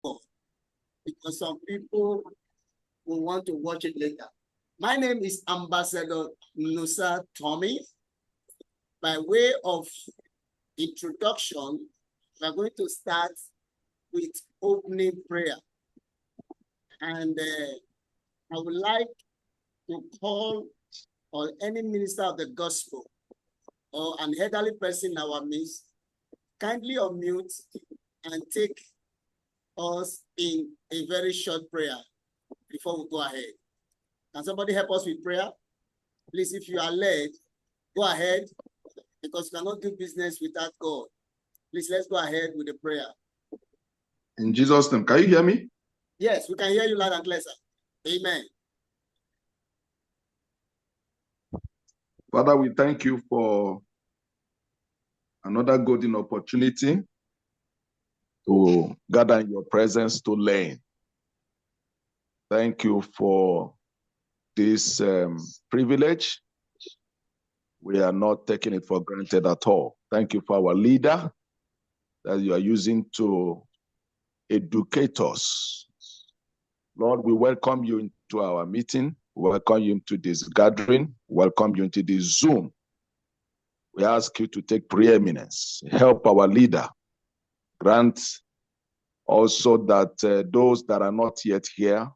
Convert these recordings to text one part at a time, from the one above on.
because some people will want to watch it later. My name is Ambassador Nusa Tommy. By way of introduction, we're going to start with opening prayer. And I would like to call on any minister of the gospel or an elderly person in our midst, kindly unmute and take us in a very short prayer before we go ahead. Can somebody help us with prayer? Please, if you are led, go ahead, because we cannot do business without God. Please, let's go ahead with the prayer. In Jesus' name, can you hear me? Yes, we can hear you loud and clear, sir. Amen. Father, we thank you for another golden opportunity to gather in your presence to learn. Thank you for this privilege. We are not taking it for granted at all. Thank you for our leader that you are using to educate us. Lord, we welcome you into our meeting. We welcome you into this gathering. Welcome you into this Zoom. We ask you to take preeminence. Help our leader. Grant also that those that are not yet here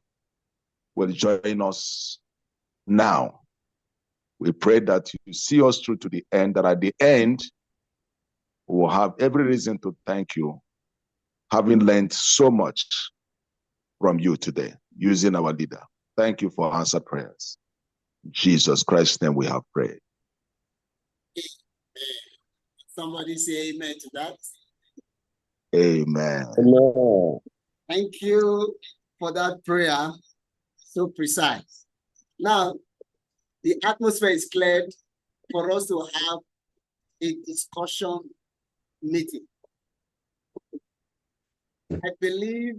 will join us now. We pray that you see us through to the end, that at the end, we will have every reason to thank you, having learned so much from you today, using our leader. Thank you for answered prayers. In Jesus Christ's name we have prayed. Somebody say amen to that. Amen. Amen. Thank you for that prayer, so precise. Now, the atmosphere is cleared for us to have a discussion meeting. I believe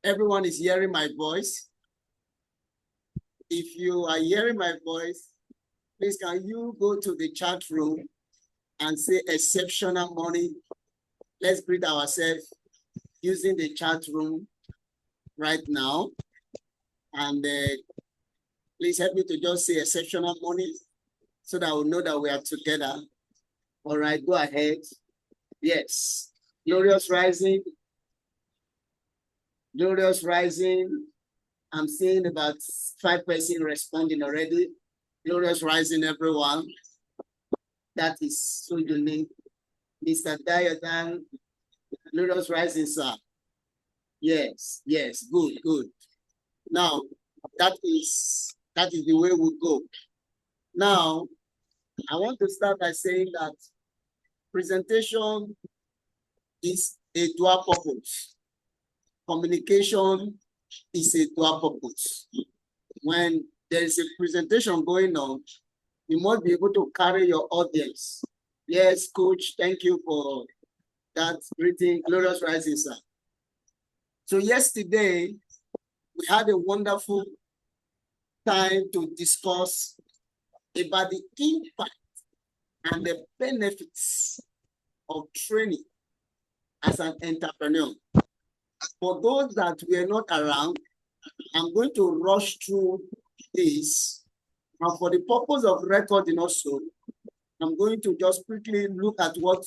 everyone is hearing my voice. If you are hearing my voice, please can you go to the chat room and say exceptional morning. Let's greet ourselves using the chat room right now. And please help me to just say exceptional morning so that we'll know that we are together. All right, go ahead. Yes. Glorious rising. Glorious rising. I'm seeing about 5 persons responding already. Glorious rising, everyone. That is so unique. Mr. Diadan, glorious rising, sir. Yes, yes, good, good. Now, that is the way we go. Now, I want to start by saying that presentation is a dual purpose. Communication is a dual purpose. When there is a presentation going on, you must be able to carry your audience. Yes, coach, thank you for that greeting. Glorious rising, sir. So yesterday, we had a wonderful time to discuss about the impact and the benefits of training as an entrepreneur. For those that were not around, I'm going to rush through this. And for the purpose of recording also, I'm going to just quickly look at what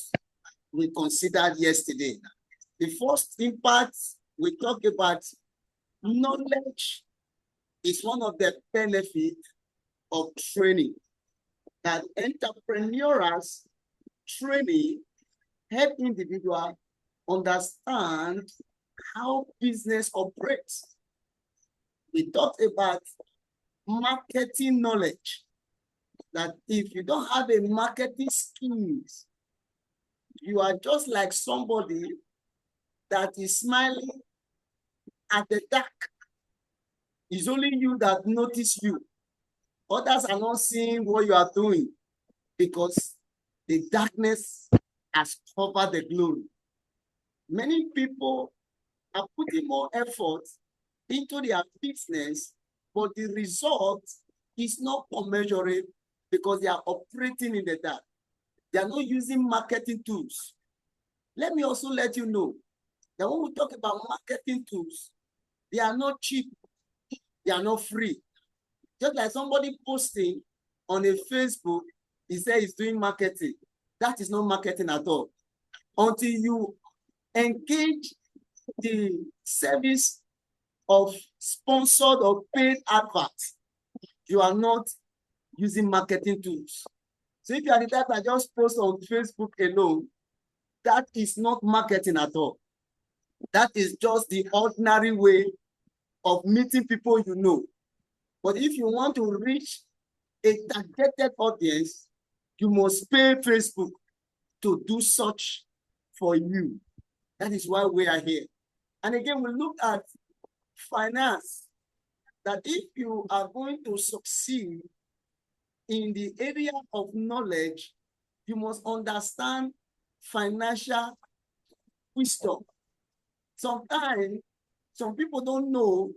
we considered yesterday. The first impact, we talked about knowledge is one of the benefits of training. That entrepreneurial training help individuals understand how business operates. We talked about marketing knowledge, that if you don't have a marketing skills, you are just like somebody that is smiling at the dark. It's only you that notice you. Others are not seeing what you are doing because the darkness has covered the glory. Many people are putting more effort into their business, but the result is not commensurate because they are operating in the dark. They are not using marketing tools. Let me also let you know Then when we talk about marketing tools, they are not cheap, they are not free. Just like somebody posting on a Facebook, he says he's doing marketing. That is not marketing at all. Until you engage the service of sponsored or paid adverts, you are not using marketing tools. So if you are the type that just post on Facebook alone, that is not marketing at all. That is just the ordinary way of meeting people you know. But if you want to reach a targeted audience, you must pay Facebook to do such for you. That is why we are here. And again, we look at finance, that if you are going to succeed in the area of knowledge, you must understand financial wisdom. Sometimes, some people don't know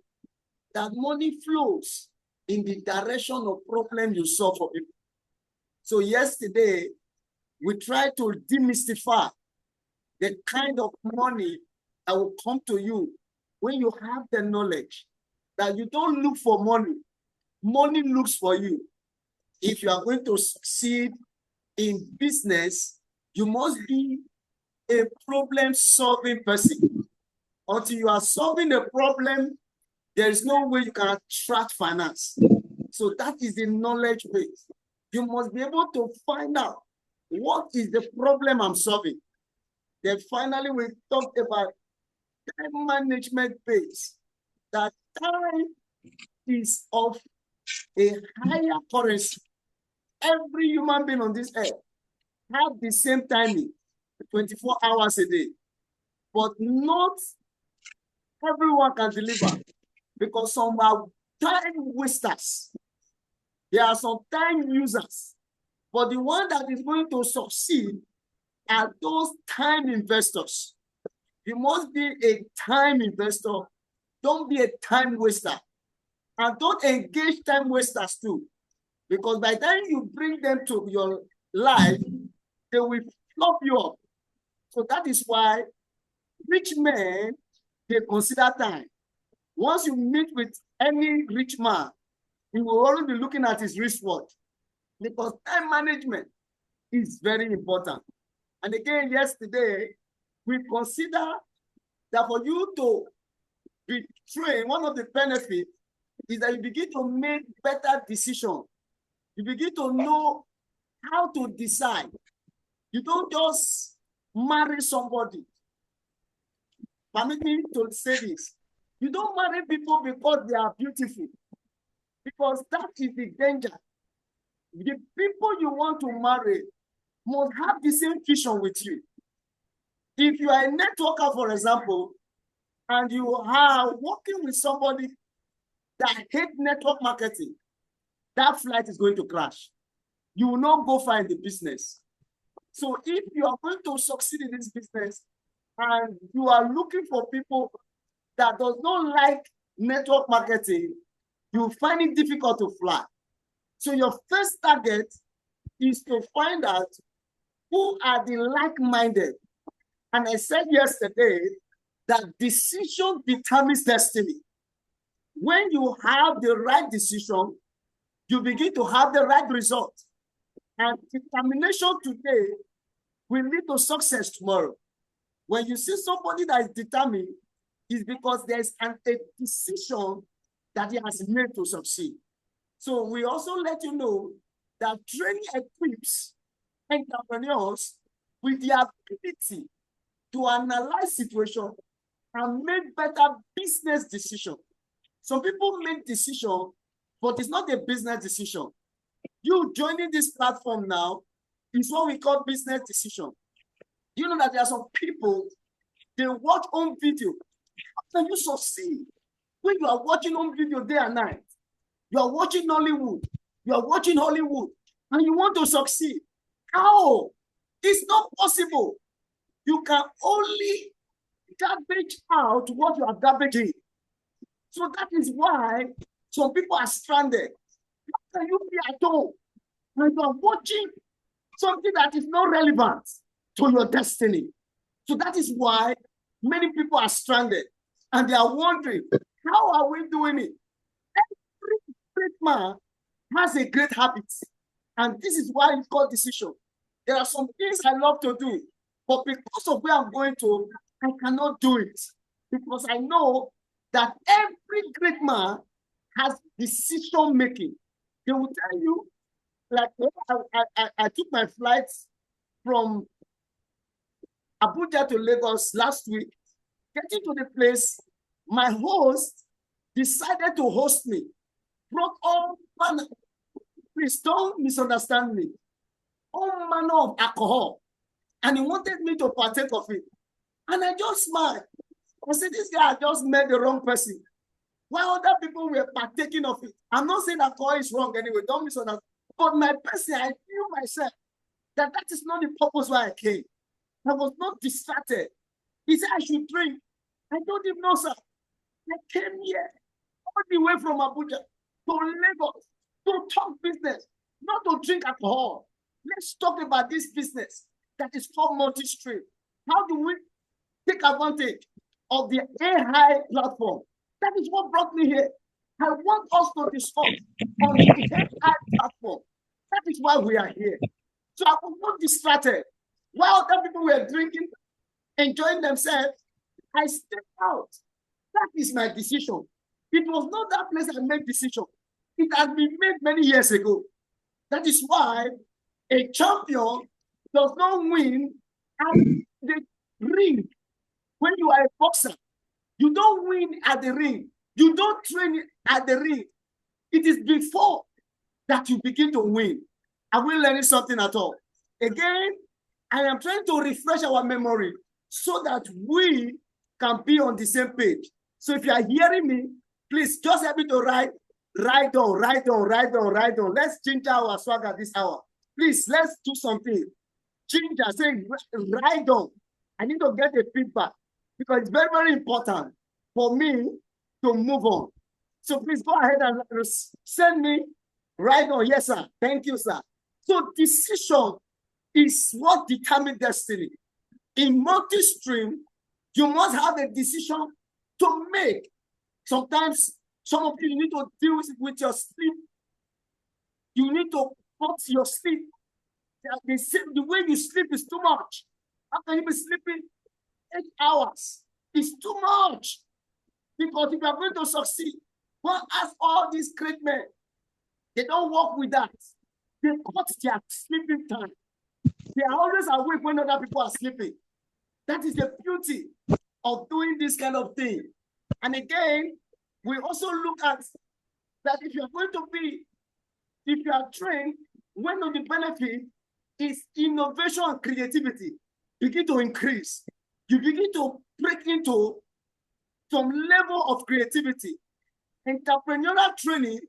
that money flows in the direction of problem you solve for people. So yesterday, we tried to demystify the kind of money that will come to you when you have the knowledge that you don't look for money. Money looks for you. If you are going to succeed in business, you must be a problem-solving person. Until you are solving a problem, there is no way you can attract finance. So that is the knowledge base. You must be able to find out what is the problem I'm solving. Then finally, we talked about time management base. That time is of a higher currency. Every human being on this earth have the same timing, 24 hours a day. But not everyone can deliver, because some are time wasters. There are some time users. But the one that is going to succeed are those time investors. You must be a time investor. Don't be a time waster. And don't engage time wasters too. Because by the time you bring them to your life, they will flop you up. So that is why rich men, they consider time. Once you meet with any rich man, you will always be looking at his wristwatch, because time management is very important. And again, yesterday, we consider that for you to be trained, one of the benefits is that you begin to make better decisions. You begin to know how to decide. You don't just marry somebody. Permit me to say this. You don't marry people because they are beautiful, because that is the danger. The people you want to marry must have the same vision with you. If you are a networker, for example, and you are working with somebody that hates network marketing, that flight is going to crash. You will not go far in the business. So if you are going to succeed in this business and you are looking for people that does not like network marketing, you find it difficult to fly. So your first target is to find out who are the like-minded. And I said yesterday that decision determines destiny. When you have the right decision, you begin to have the right result. And determination today will lead to success tomorrow. When you see somebody that is determined, it's because there's a decision that he has made to succeed. So we also let you know that training equips entrepreneurs with the ability to analyze situation and make better business decisions. Some people make decisions, but it's not a business decision. You joining this platform now is what we call business decision. You know that there are some people, they watch on video. How can you succeed when you are watching on video day and night? You are watching Nollywood, you are watching Hollywood, and you want to succeed. How? It's not possible. You can only garbage out what you are garbaging. So that is why some people are stranded. How can you be at home when you are watching something that is not relevant to your destiny? So that is why Many people are stranded and they are wondering, how are we doing it? Every great man has a great habit. And this is why it's called decision. There are some things I love to do, but because of where I'm going to, I cannot do it. Because I know that every great man has decision making. They will tell you, like I took my flights from Abuja to Lagos last week. Getting to the place, my host decided to host me. Brought all manner, please don't misunderstand me, all manner of alcohol. And he wanted me to partake of it. And I just smiled. I said, this guy just met the wrong person. While other people were partaking of it. I'm not saying alcohol is wrong anyway, don't misunderstand. But my person, I knew myself that that is not the purpose why I came. I was not distracted. He said I should drink. I told him, no, sir. I came here all the way from Abuja to Lagos to talk business, not to drink alcohol. Let's talk about this business that is called Multistream. How do we take advantage of the AI platform? That is what brought me here. I want us to discuss on the AI platform. That is why we are here. So I was not distracted. While other people were drinking, enjoying themselves, I stepped out. That is my decision. It was not that place I made decision. It has been made many years ago. That is why a champion does not win at the ring. When you are a boxer, you don't win at the ring. You don't train at the ring. It is before that you begin to win. Are we learning something at all? Again, I am trying to refresh our memory so that we can be on the same page. So if you are hearing me, please just help me to write on. Let's change our swag at this hour. Please, let's do something. Change, say, write on. I need to get a feedback because it's very, very important for me to move on. So please go ahead and send me right on. Yes, sir. Thank you, sir. So decision is what determines destiny. In Multistream, you must have a decision to make. Sometimes some of you need to deal with your sleep. You need to cut your sleep. The way you sleep is too much. How can you be sleeping 8 hours? It's too much. Because if you are going to succeed, well, ask all these great men. They don't work with that. They cut their sleeping time. They are always awake when other people are sleeping. That is the beauty of doing this kind of thing. And again, we also look at that if you are going to be, if you are trained, one of the benefits is innovation and creativity begin to increase. You begin to break into some level of creativity. Entrepreneurial training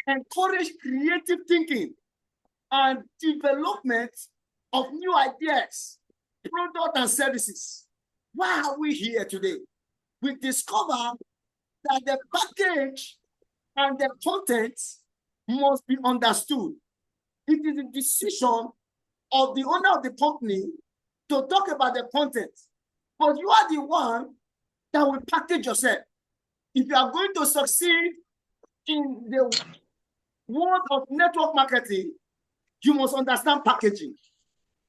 encourage creative thinking and development of new ideas, products, and services. Why are we here today? We discover that the package and the content must be understood. It is a decision of the owner of the company to talk about the content, but you are the one that will package yourself. If you are going to succeed in the world of network marketing, you must understand packaging.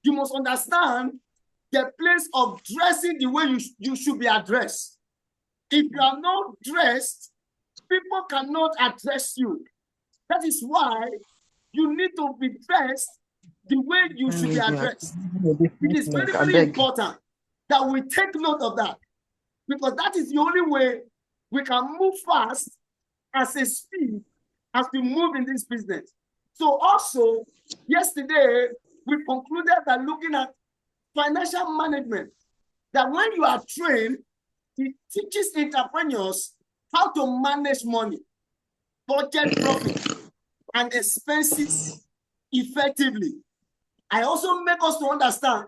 You must understand the place of dressing the way you should be addressed. If you are not dressed, people cannot address you. That is why you need to be dressed the way you should be addressed. It is very, very important that we take note of that, because that is the only way we can move fast as a speed as we move in this business. So also, yesterday, we concluded that looking at financial management, that when you are trained, it teaches entrepreneurs how to manage money, budget profit, and expenses effectively. I also make us to understand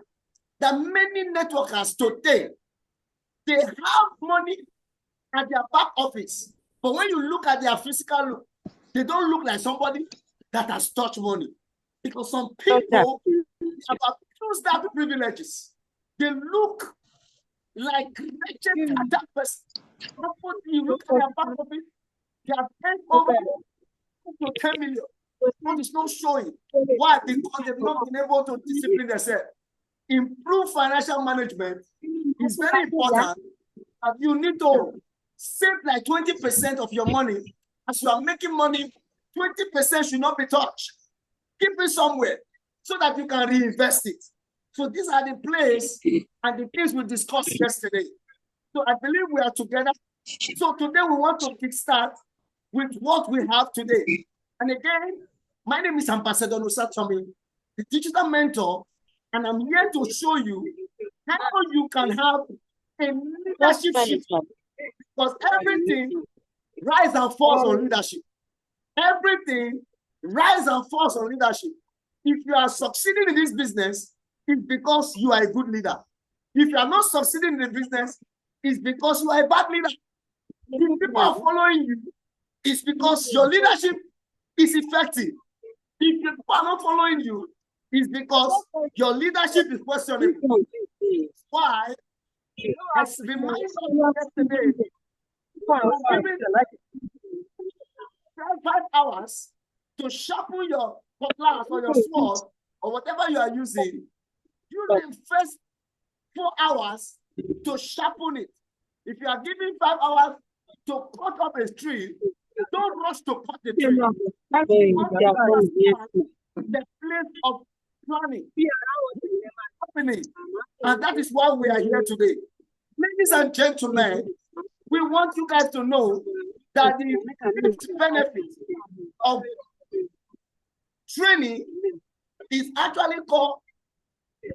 that many networkers today, they have money at their back office, but when you look at their physical look, they don't look like somebody that has touched money. Because some people have abused that privileges. They look like wretched that person. You look at their back of it, they have turned over to 10 million. What is not showing? Why? Because they've not been able to discipline themselves. Improve financial management is very important. And you need to save like 20% of your money. As you are making money, 20% should not be touched. Keep it somewhere so that you can reinvest it. So these are the plays and the things we discussed yesterday. So I believe we are together. So today we want to kickstart with what we have today. And again, my name is Ambassador Nusatomi, the digital mentor, and I'm here to show you how you can have a leadership shift. Because everything rise and falls on leadership. Everything rise and falls on leadership. If you are succeeding in this business, it's because you are a good leader. If you are not succeeding in the business, it's because you are a bad leader. If people are following you, it's because your leadership is effective. If people are not following you, it's because your leadership is questionable. Why? As reminded yesterday, 5 hours to sharpen your cutlass or your sword or whatever you are using. Use the first 4 hours to sharpen it. If you are given 5 hours to cut up a tree, don't rush to cut the tree. The place of planning, happening, and that is why we are here today. Ladies and gentlemen, we want you guys to know that the benefit of training is actually called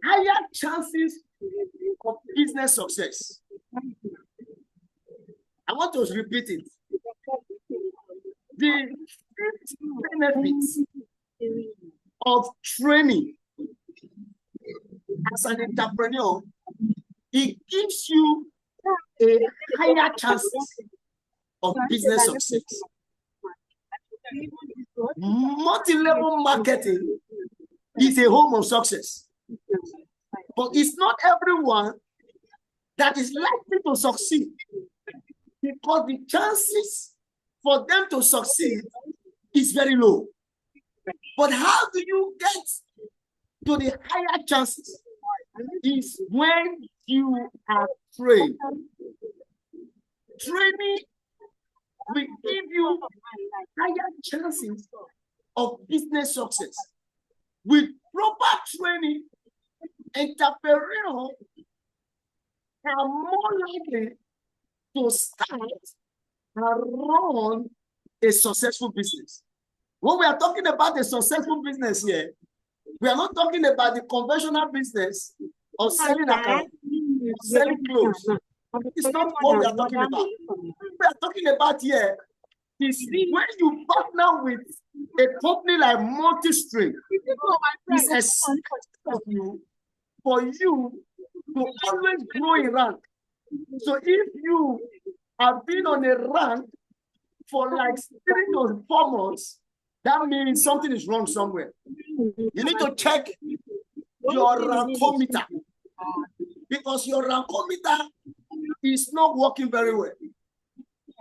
higher chances of business success. I want to repeat it. The benefits of training as an entrepreneur, it gives you a higher chances of business success. Multi-level marketing is a home of success. But it's not everyone that is likely to succeed, because the chances for them to succeed is very low. But how do you get to the higher chances? Is when you are trained. Training will give you higher chances of business success. With proper training, entrepreneurs are more likely to start and run a successful business. When we are talking about a successful business here, we are not talking about the conventional business of selling account, selling clothes. It's not what we are talking about. We are talking about here is when you partner with a company like Multistream, it's essential for you to always grow in rank. So if you have been on a rank for like 3 to 4 months, that means something is wrong somewhere. You need to check your rankometer, because your rankometer is not working very well.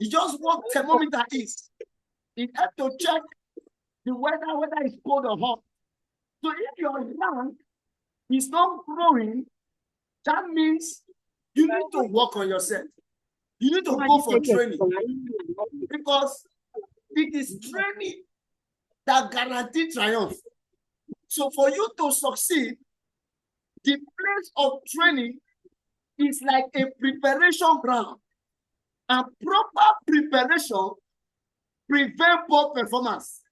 It's just what thermometer is. It has to check the weather, whether it's cold or hot. So if your rank is not growing, that means you need to work on yourself. You need to go for training, because it is training that guarantees triumph. So for you to succeed, the place of training is like a preparation ground. And proper preparation prevents poor performance.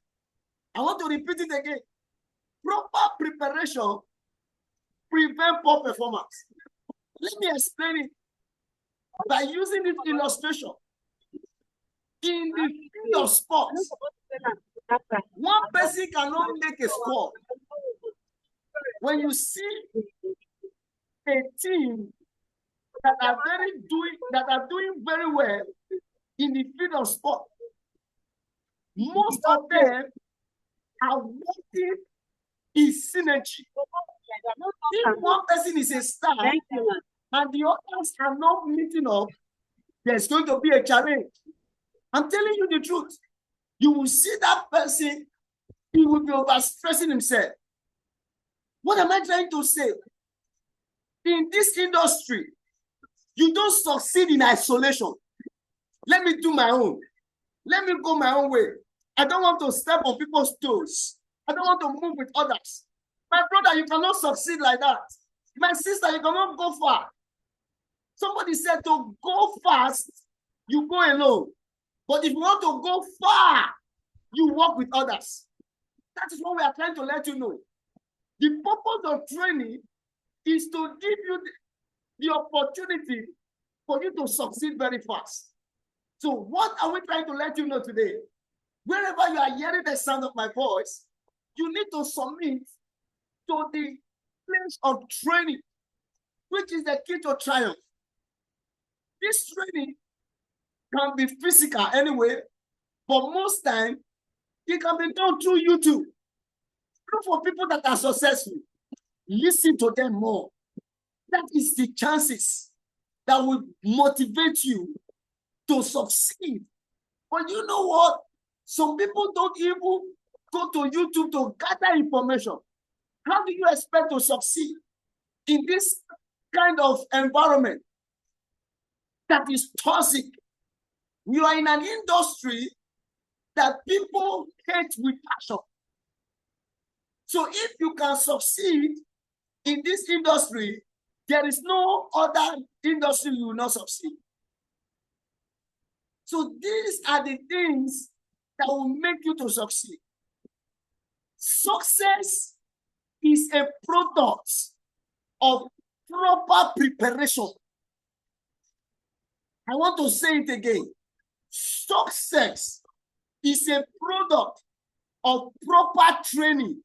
I want to repeat it again. Proper preparation prevents poor performance. Let me explain it by using this illustration. In the field of sports, one person cannot make a score. When you see a team that are doing very well in the field of sport, most of them are working in synergy. If one person is a star, and the others are not meeting up, there's going to be a challenge. I'm telling you the truth. You will see that person, he will be overstressing himself. What am I trying to say? In this industry, you don't succeed in isolation. Let me do my own. Let me go my own way. I don't want to step on people's toes. I don't want to move with others. My brother, you cannot succeed like that. My sister, you cannot go far. Somebody said to go fast, you go alone. But if you want to go far, you work with others. That is what we are trying to let you know. The purpose of training is to give you the opportunity for you to succeed very fast. So what are we trying to let you know today? Wherever you are hearing the sound of my voice, you need to submit to the place of training, which is the key to triumph. This training can be physical anyway, but most time it can be done through YouTube. Look for people that are successful. Listen to them more. That is the chances that will motivate you to succeed. But you know what? Some people don't even go to YouTube to gather information. How do you expect to succeed in this kind of environment that is toxic? We are in an industry that people hate with passion. So if you can succeed in this industry, there is no other industry you will not succeed. So these are the things that will make you to succeed. Success is a product of proper preparation. I want to say it again. Success is a product of proper training.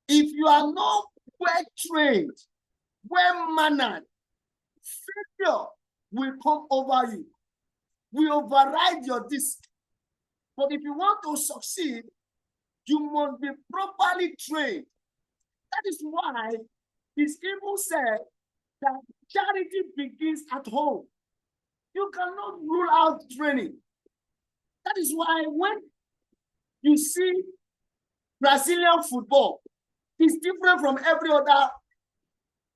If you are not well trained, well mannered, failure will come over you, will override your disc. But if you want to succeed, you must be properly trained. That is why it's even said that charity begins at home. You cannot rule out training. That is why when you see Brazilian football, it's different from every other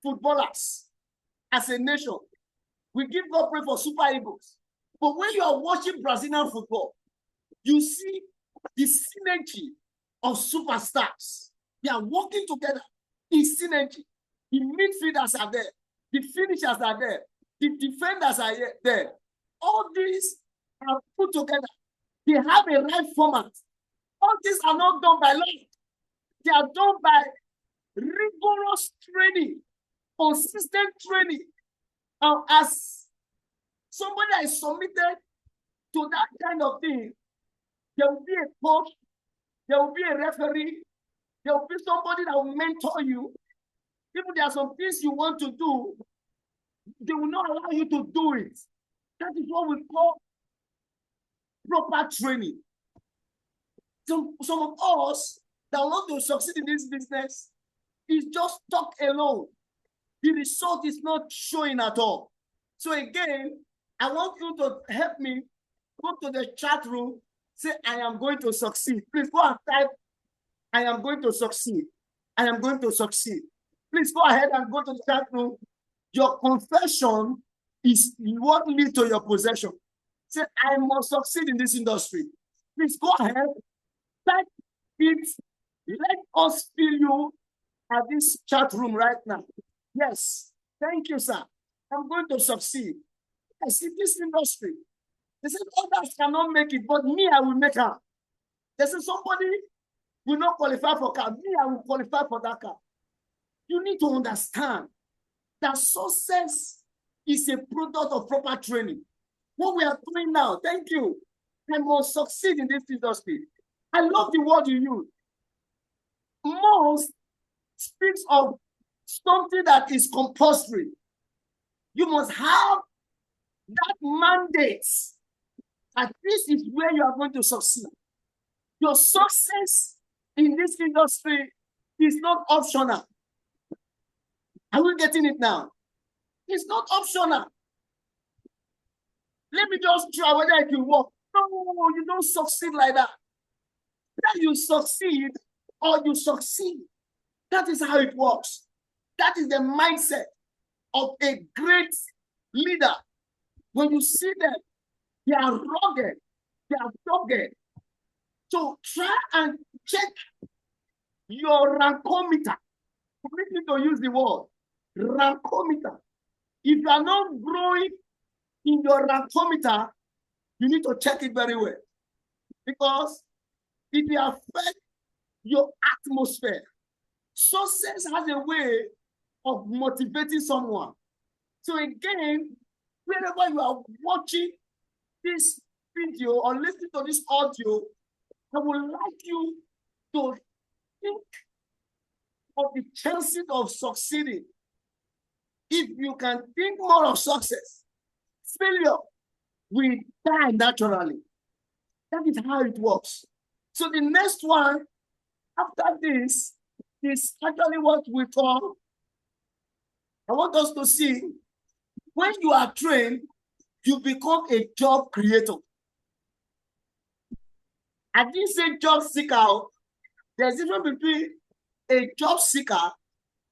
footballers as a nation. We give God praise for Super Eagles. But when you are watching Brazilian football, you see the synergy of superstars. They are working together in synergy. The midfielders are there. The finishers are there. The defenders are there. All these are put together. They have a right format. All these are not done by luck. They are done by rigorous training, consistent training. As somebody is submitted to that kind of thing, there will be a coach, there will be a referee, there will be somebody that will mentor you. If there are some things you want to do, they will not allow you to do it. That is what we call proper training. Some of us that want to succeed in this business is just talk alone. The result is not showing at all. So again, I want you to help me go to the chat room, say, I am going to succeed. Please go and type, I am going to succeed. I am going to succeed. Please go ahead and go to the chat room. Your confession is what leads to your possession. Say, I must succeed in this industry. Please go ahead, type it. Let us feel you at this chat room right now. Yes, thank you, sir. I'm going to succeed. Yes, in this industry. They said others cannot make it, but me, I will make her. They said somebody will not qualify for car. Me, I will qualify for that car. You need to understand that success is a product of proper training. What we are doing now, thank you. I must succeed in this industry. I love the word you use. Most speaks of something that is compulsory. You must have that mandate that this is where you are going to succeed. Your success in this industry is not optional. Are we getting it now? It's not optional. Let me just try whether it will work. No, you don't succeed like that. That you succeed or you succeed. That is how it works. That is the mindset of a great leader. When you see them, they are rugged, they are dogged. So try and check your rankometer. Permit me to use the word rankometer. If you are not growing in your rankometer, you need to check it very well. Because it will affect your atmosphere. Success has a way of motivating someone. So again, wherever you are watching this video or listening to this audio, I would like you to think of the chances of succeeding. If you can think more of success, failure will die naturally. That is how it works. So the next one after this is actually what we call, I want us to see, when you are trained, you become a job creator. I didn't say job seeker. There's a difference between a job seeker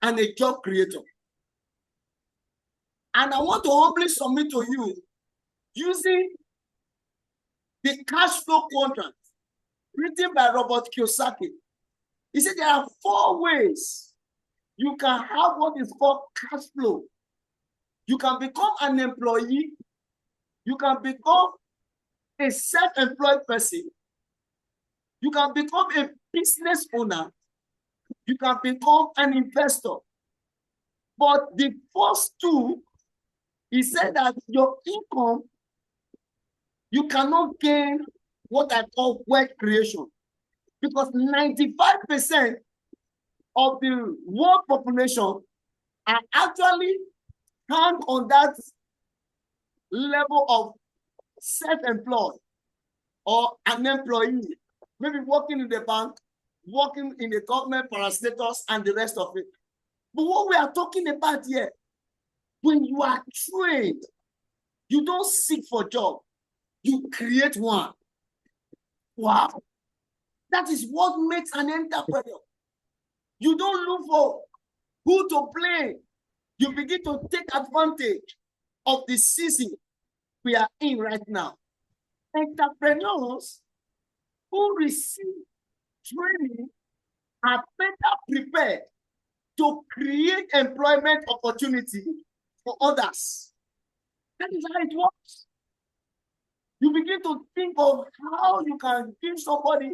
and a job creator. And I want to humbly submit to you, using the cash flow contract written by Robert Kiyosaki. He said there are 4 ways you can have what is called cash flow. You can become an employee. You can become a self-employed person. You can become a business owner. You can become an investor. But the first 2, he said that your income, you cannot gain what I call wealth creation. Because 95% of the world population are actually hang on that level of self-employed or an employee, maybe working in the bank, working in the government parastatals, and the rest of it. But what we are talking about here, when you are trained, you don't seek for a job, you create one. Wow. That is what makes an entrepreneur. You don't look for who to blame. You begin to take advantage of the season we are in right now. Entrepreneurs who receive training are better prepared to create employment opportunity for others. That is how it works. You begin to think of how you can give somebody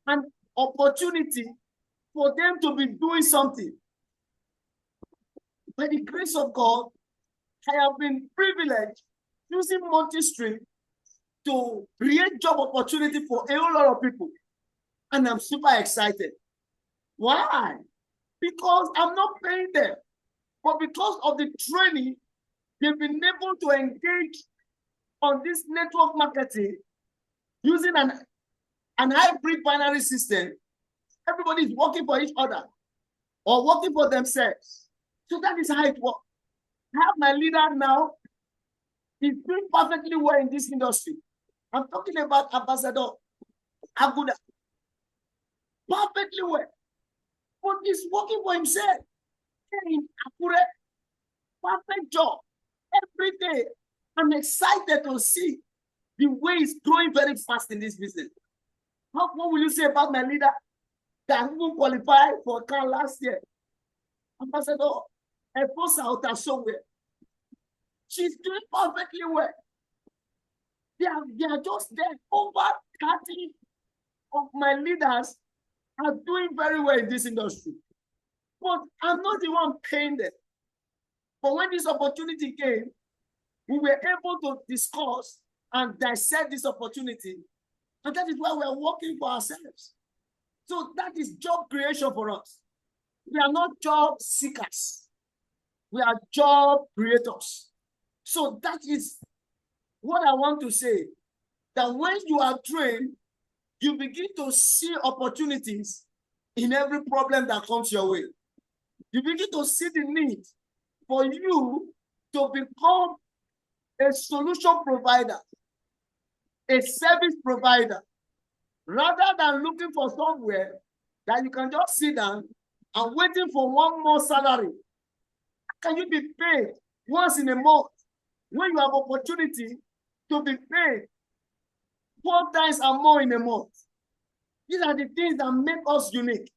an opportunity for them to be doing something. By the grace of God, I have been privileged using Multistream to create job opportunity for a whole lot of people. And I'm super excited. Why? Because I'm not paying them, but because of the training, they've been able to engage on this network marketing using an hybrid binary system. Everybody is working for each other or working for themselves. So that is how it works. I have my leader now. He's doing perfectly well in this industry. I'm talking about Ambassador Aguda. Perfectly well. But he's working for himself. In accurate, perfect job. Every day, I'm excited to see the way he's growing very fast in this business. What will you say about my leader that even qualified for car last year? Ambassador Eposa Otasowere. She's doing perfectly well. They are just there. Over 30 of my leaders are doing very well in this industry. But I'm not the one paying them. But when this opportunity came, we were able to discuss and dissect this opportunity. And that is why we are working for ourselves. So that is job creation for us. We are not job seekers. We are job creators. So that is what I want to say. That when you are trained, you begin to see opportunities in every problem that comes your way. You begin to see the need for you to become a solution provider, a service provider, rather than looking for somewhere that you can just sit down and waiting for one more salary. Can you be paid once in a month when you have opportunity to be paid 4 times and more in a month? These are the things that make us unique.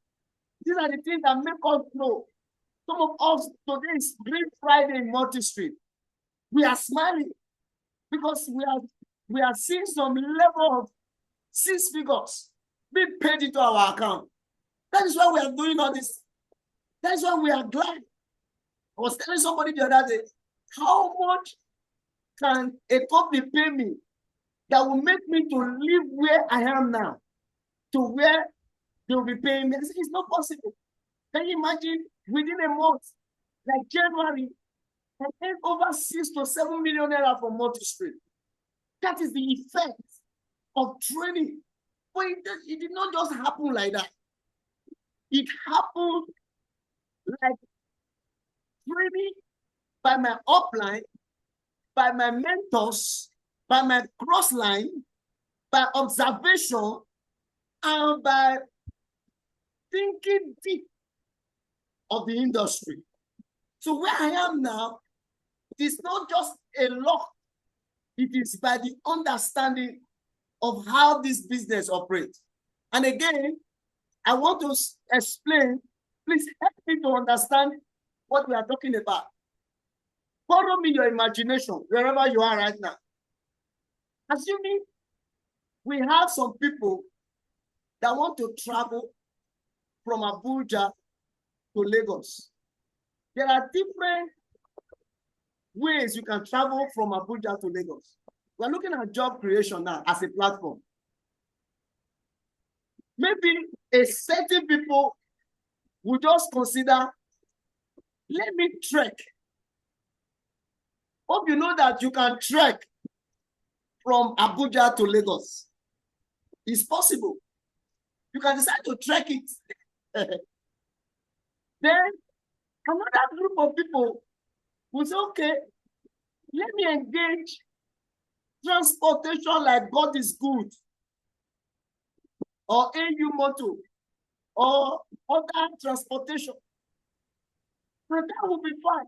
These are the things that make us grow. Some of us, today is Great Friday in Multistream. We are smiling because we are seeing some level of 6 figures being paid into our account. That is why we are doing all this. That is why we are glad. I was telling somebody the other day, how much can a company pay me that will make me to live where I am now to where they will be paying me? It's not possible. Can you imagine within a month, like January, I paid over 6 to 7 million naira from Multistream. That is the effect of training. But it did not just happen like that. It happened like training by my upline, by my mentors, by my cross line, by observation, and by thinking deep of the industry. So where I am now, it is not just a law. It is by the understanding of how this business operates. And again, I want to explain, please help me to understand what we are talking about. Borrow me your imagination wherever you are right now. Assuming we have some people that want to travel from Abuja to Lagos. There are different ways you can travel from Abuja to Lagos. We're looking at job creation now as a platform. Maybe a certain people will just consider, let me trek. Hope you know that you can trek from Abuja to Lagos. It's possible. You can decide to trek it. Then another group of people will say, okay, let me engage transportation like God is good, or AU Moto, or other transportation. And that will be fine.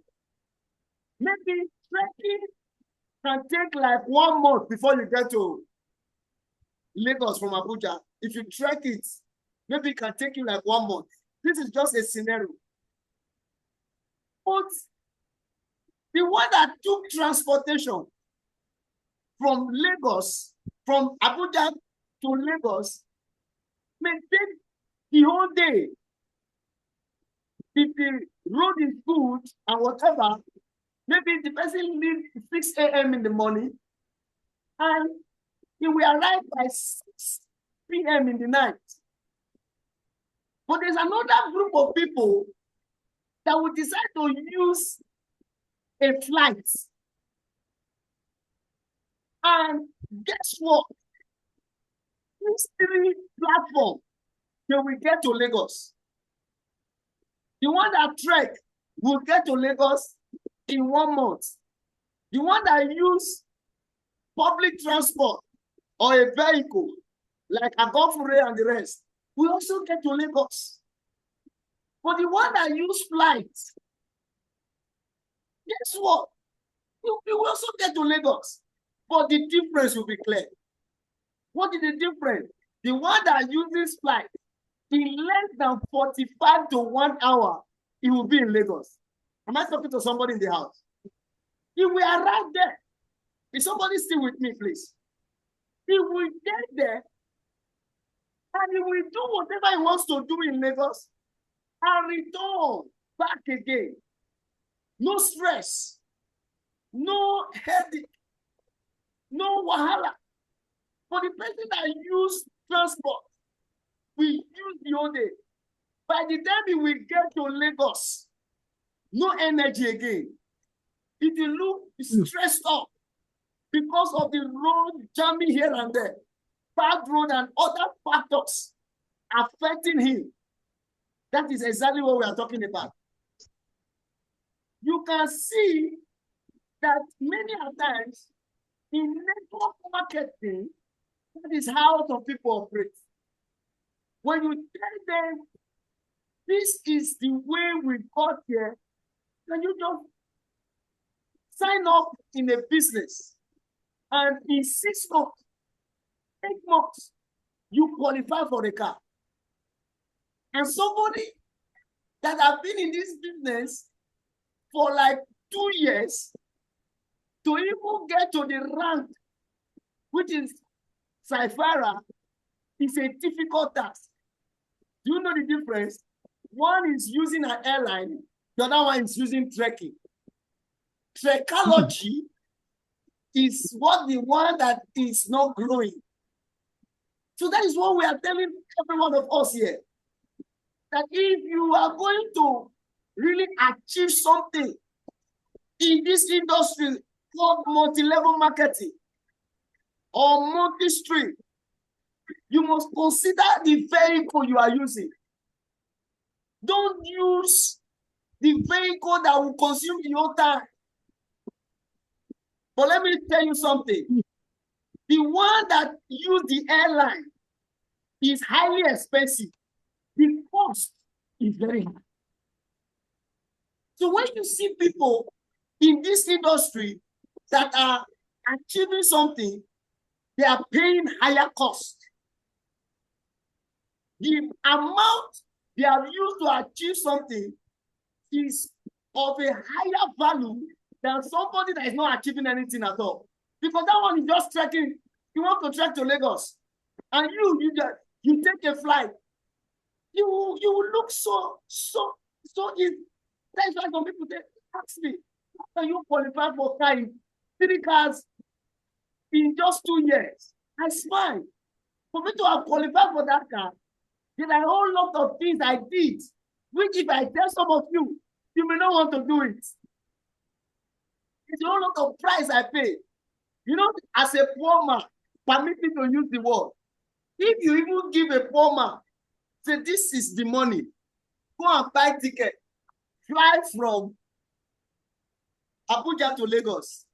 Maybe trekking can take like 1 month before you get to Lagos from Abuja. If you trek it, maybe it can take you like 1 month. This is just a scenario. But the one that took transportation from Lagos, from Abuja to Lagos, may take the whole day. If the road is good and whatever, maybe the person leaves 6 a.m. in the morning and he will arrive by 6 p.m. in the night. But there's another group of people that will decide to use a flight. And guess what? These 3 platforms, they will get to Lagos. The one that trek will get to Lagos in 1 month. The one that use public transport or a vehicle, like a Agofure and the rest, will also get to Lagos. But the one that use flights, guess what? You will also get to Lagos. But the difference will be clear. What is the difference? The one that uses flight, in less than 45 to 1 hour, it will be in Lagos. Am I talking to somebody in the house? He will arrive there. Is somebody still with me, please? He will get there and he will do whatever he wants to do in Lagos and return back again. No stress, no headache, no wahala. For the person that use transport, we use the whole day. By the time he will get to Lagos, no energy again. It will look stressed up because of the road jamming here and there, bad road and other factors affecting him. That is exactly what we are talking about. you can see that many a times in network marketing, that is how some people operate. When you tell them, this is the way we got here, then you just sign up in a business. And in 6 months, 8 months, you qualify for the car. And somebody that have been in this business for like 2 years to even get to the rank, which is Cyphera, is a difficult task. Do you know the difference? One is using an airline, the other one is using trekking. Trekology is what the one that is not growing. So that is what we are telling every one of us here. That if you are going to really achieve something in this industry called multi-level marketing or multi-stream, you must consider the vehicle you are using. Don't use the vehicle that will consume your time. But let me tell you something. The one that use the airline is highly expensive. The cost is very high. So when you see people in this industry that are achieving something, they are paying higher cost. The amount they have used to achieve something is of a higher value than somebody that is not achieving anything at all. Because that one is just trekking. You want to trek to Lagos, and you take a flight. You will look so easy. That's why some people ask me, how can you qualify for car in 3 cars in just 2 years? I smile. For me to have qualified for that car, there are a whole lot of things I did, which if I tell some of you, you may not want to do it. It's a whole lot of price I pay. You know, as a poor man, permit me to use the word. If you even give a poor man, say this is the money, go and buy ticket, fly from Abuja to Lagos.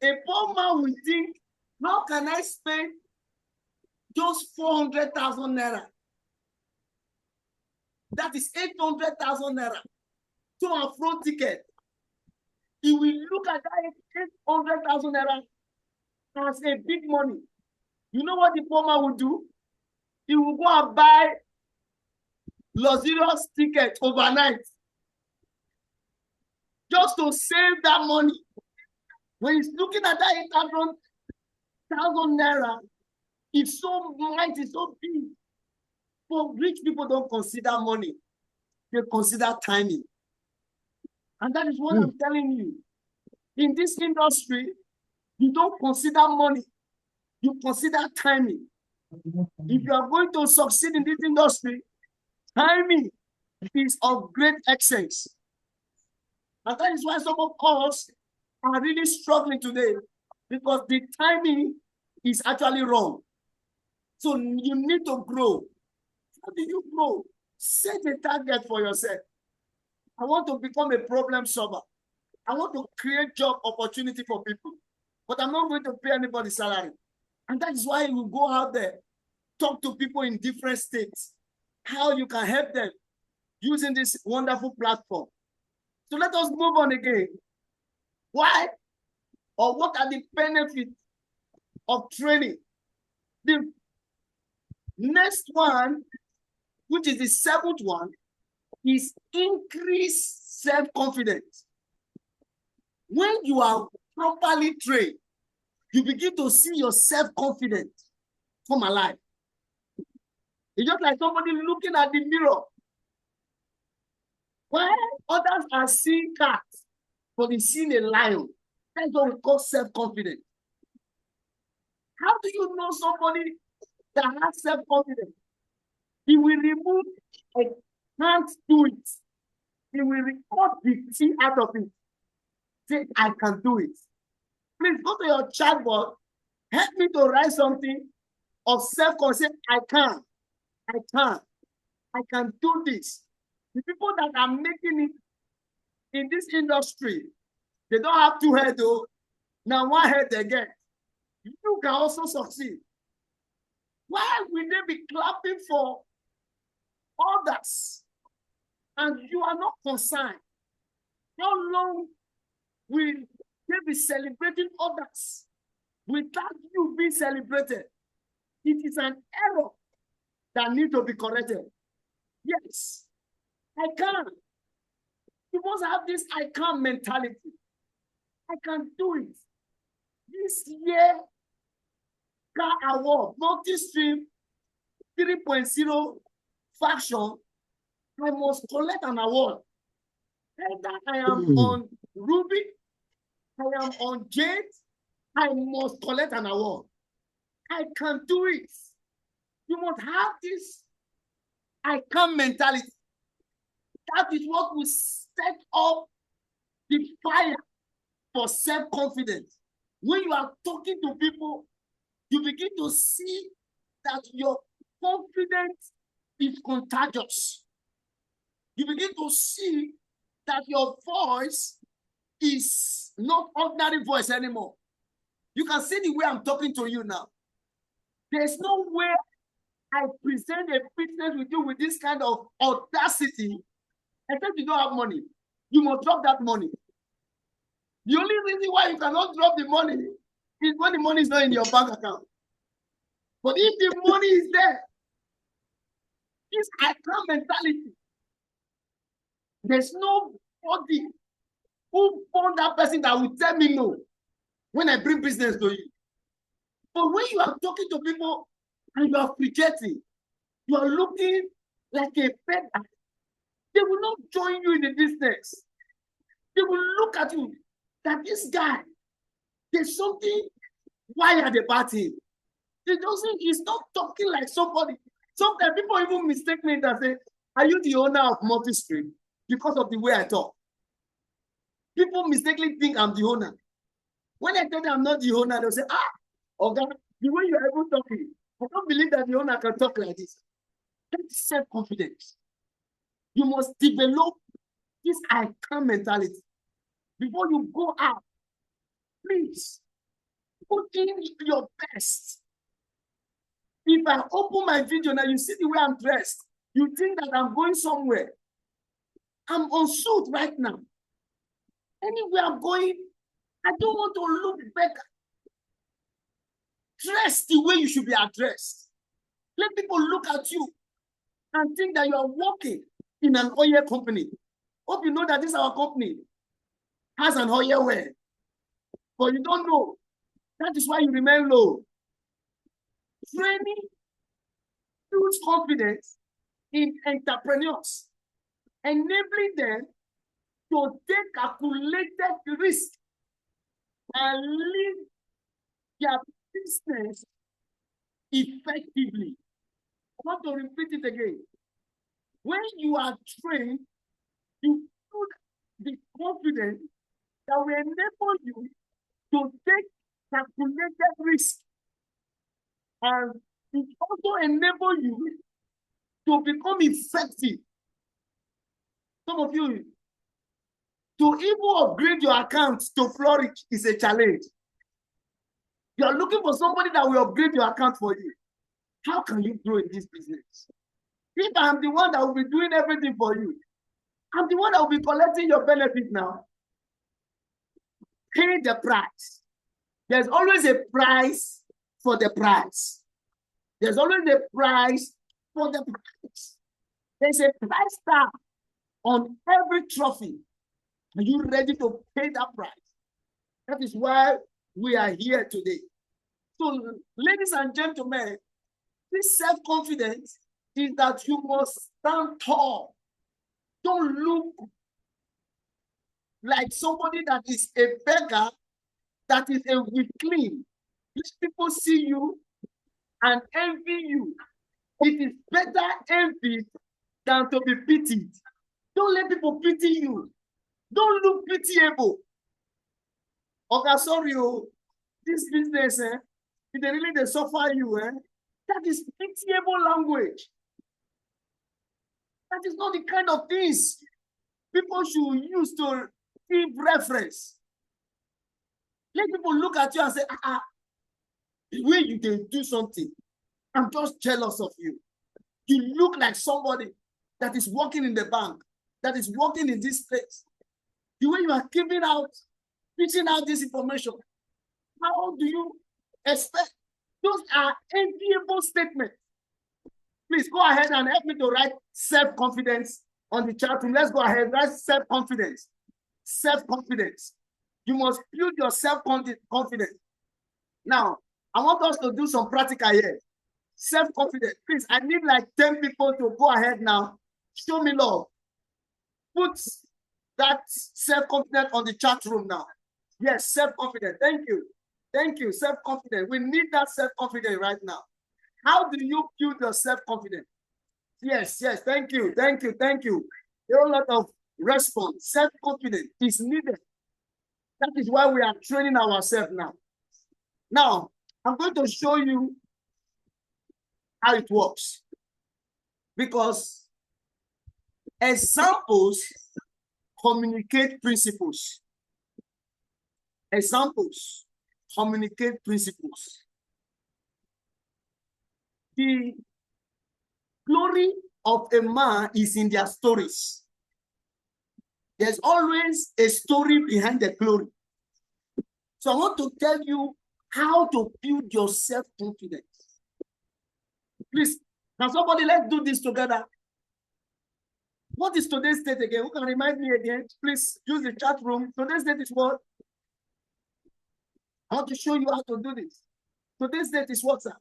A poor man will think, how can I spend just 400,000 naira? That is 800,000 naira to and fro ticket. He will look at that 800,000 naira as a big money. You know what the poor man will do? He will go and buy luxurious ticket overnight just to save that money. When he's looking at that 800,000 naira, it's so mighty, so big. But rich people don't consider money. They consider timing. And that is what I'm telling you. In this industry, you don't consider money. You consider timing. If you are going to succeed in this industry, timing is of great essence. And that is why some of us are really struggling today, because the timing is actually wrong. So you need to grow. How do you grow? Set a target for yourself. I want to become a problem solver. I want to create job opportunity for people, but I'm not going to pay anybody salary. And that is why you go out there, talk to people in different states, how you can help them using this wonderful platform. So let us move on again. Why? Or what are the benefits of training? The next one, which is the 7th one, is increased self-confidence. When you are properly trained, you begin to see your self-confidence come alive. It's just like somebody looking at the mirror. While others are seeing cats, but they see a lion. That's what we call self-confidence. How do you know somebody that has self-confidence? He will remove a can't do it. He will record the T out of it. Say, I can do it. Please go to your chatbot, help me to write something of self-confidence. I can do this. The people that are making it in this industry, they don't have two heads though. Now one head again. You can also succeed. Why will they be clapping for others and you are not concerned? How long will they be celebrating others without you being celebrated? It is an error that needs to be corrected. Yes, I can. You must have this I can mentality. I can do it. This year, car award, Multistream 3.0 faction, I must collect an award. Either I am on Ruby, I am on Jade, I must collect an award. I can do it. You must have this I can mentality. That is what will set up the fire for self-confidence. When you are talking to people, you begin to see that your confidence is contagious. You begin to see that your voice is not ordinary voice anymore. You can see the way I'm talking to you now. There's no way I present a business with you with this kind of audacity, except you don't have money. You must drop that money. The only reason why you cannot drop the money is when the money is not in your bank account. But if the money is there, this I can mentality. There's nobody who found that person that will tell me no when I bring business to you. But when you are talking to people and you are projecting, you are looking like a beggar, they will not join you in the business. They will look at you that this guy, there's something wired about him. He's not talking like somebody. Sometimes people even mistake me and say, are you the owner of Multistream? Because of the way I talk. People mistakenly think I'm the owner. When I tell them I'm not the owner, they'll say, okay, the way you're able talking, I don't believe that the owner can talk like this. That's self-confidence. You must develop this I can mentality. Before you go out, please put in your best. If I open my video now, you see the way I'm dressed, you think that I'm going somewhere. I'm on suit right now. Anywhere I'm going, I don't want to look better. Dress the way you should be addressed. Let people look at you and think that you are working in an oil company. Hope you know that this our company has an oil well, but you don't know. That is why you remain low. Training builds confidence in entrepreneurs, enabling them to take calculated risk and lead their business effectively. I want to repeat it again. When you are trained, you put the confidence that will enable you to take calculated risk, and it also enable you to become effective. Some of you, to even upgrade your account to flourish is a challenge. You are looking for somebody that will upgrade your account for you. How can you grow in this business? If I'm the one that will be doing everything for you, I'm the one that will be collecting your benefit now. Pay the price. There's always a price for the price. There's always a price for the price. There's a price tag on every trophy. Are you ready to pay that price? That is why we are here today. So, ladies and gentlemen, this self-confidence is that you must stand tall. Don't look like somebody that is a beggar, that is a weakling. Let people see you and envy you. It is better envied than to be pitied. Don't let people pity you. Don't look pitiable. Okay, sorry, this business, if they really they suffer you, that is pitiable language. That is not the kind of things people should use to give reference. Let people look at you and say, the way you can do something, I'm just jealous of you. You look like somebody that is working in the bank, that is working in this place. The way you are giving out, reaching out this information, how do you expect? Those are enviable statements. Please go ahead and help me to write self-confidence on the chat room. Let's go ahead, write self-confidence. Self-confidence. You must build your self-confidence. Now, I want us to do some practical here. Self-confidence. Please, I need like 10 people to go ahead now. Show me love. Put that self-confidence on the chat room now. Yes, self-confidence. Thank you. Thank you. Self-confidence. We need that self-confidence right now. How do you build your self-confidence? Yes, yes. Thank you. Thank you. Thank you. There are a lot of response. Self-confidence is needed. That is why we are training ourselves now. Now, I'm going to show you how it works. Because examples communicate principles. Examples communicate principles. The glory of a man is in their stories. There's always a story behind the glory. So I want to tell you how to build your self-confidence. Please, can somebody, let's do this together. What is today's date again? Who can remind me again? Please use the chat room. Today's date is what? I want to show you how to do this. Today's date is what, sir?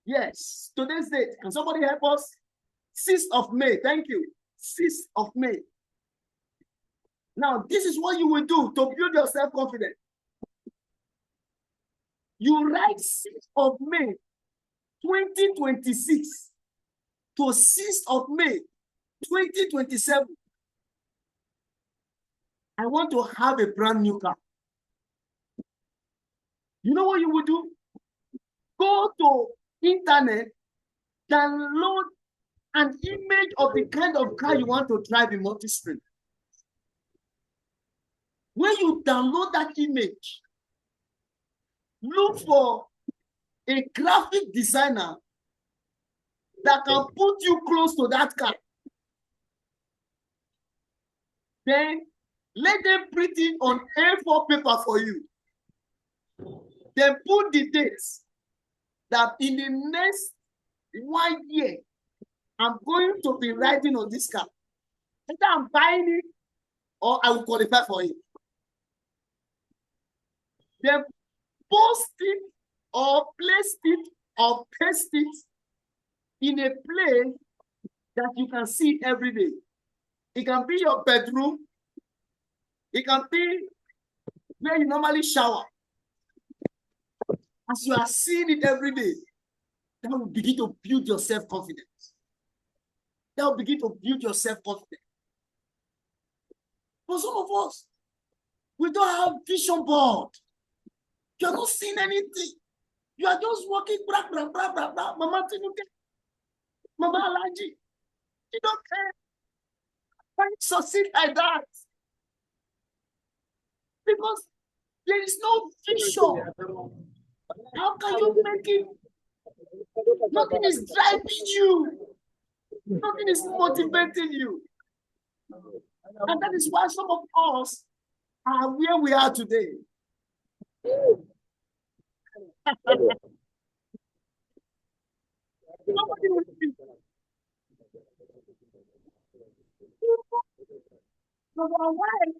Yes, today's date. Can somebody help us? 6th of May. Thank you. 6th of May. Now, this is what you will do to build your self-confidence. You write 6th of May, 2026 to 6th of May, 2027. I want to have a brand new car. You know what you will do? Go to internet, download an image of the kind of car you want to drive in Multistream. When you download that image, look for a graphic designer that can put you close to that car. Then let them print it on A4 paper for you. Then put the dates that in the next 1 year, I'm going to be riding on this car. Either I'm buying it or I will qualify for it. Then post it or place it or paste it in a place that you can see every day. It can be your bedroom. It can be where you normally shower. As you are seeing it every day, that will begin to build your self-confidence. That will begin to build your self-confidence. For some of us, we don't have vision board. You're not seeing anything. You are just walking, blah, blah, blah, blah, blah. Mama Tinuke, Mama Alaji. You don't care. Why succeed like that? Because there is no vision. How can you make it? Nothing is driving you. Nothing is motivating you. And that is why some of us are where we are today. Nobody will speak. Number one,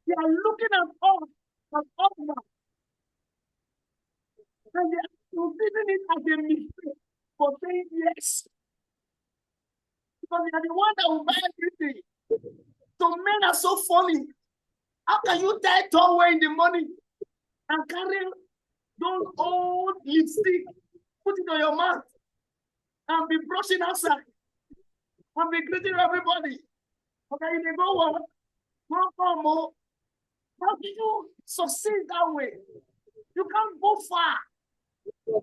they are looking at us from upward. And they are considering it as a mistake for saying yes. Because they are the one that will buy everything. So men are so funny. How can you tie towel in the morning and carry those old lipstick, put it on your mouth, and be brushing outside, and be greeting everybody? Okay, they go on. How do you succeed that way? You can't go far.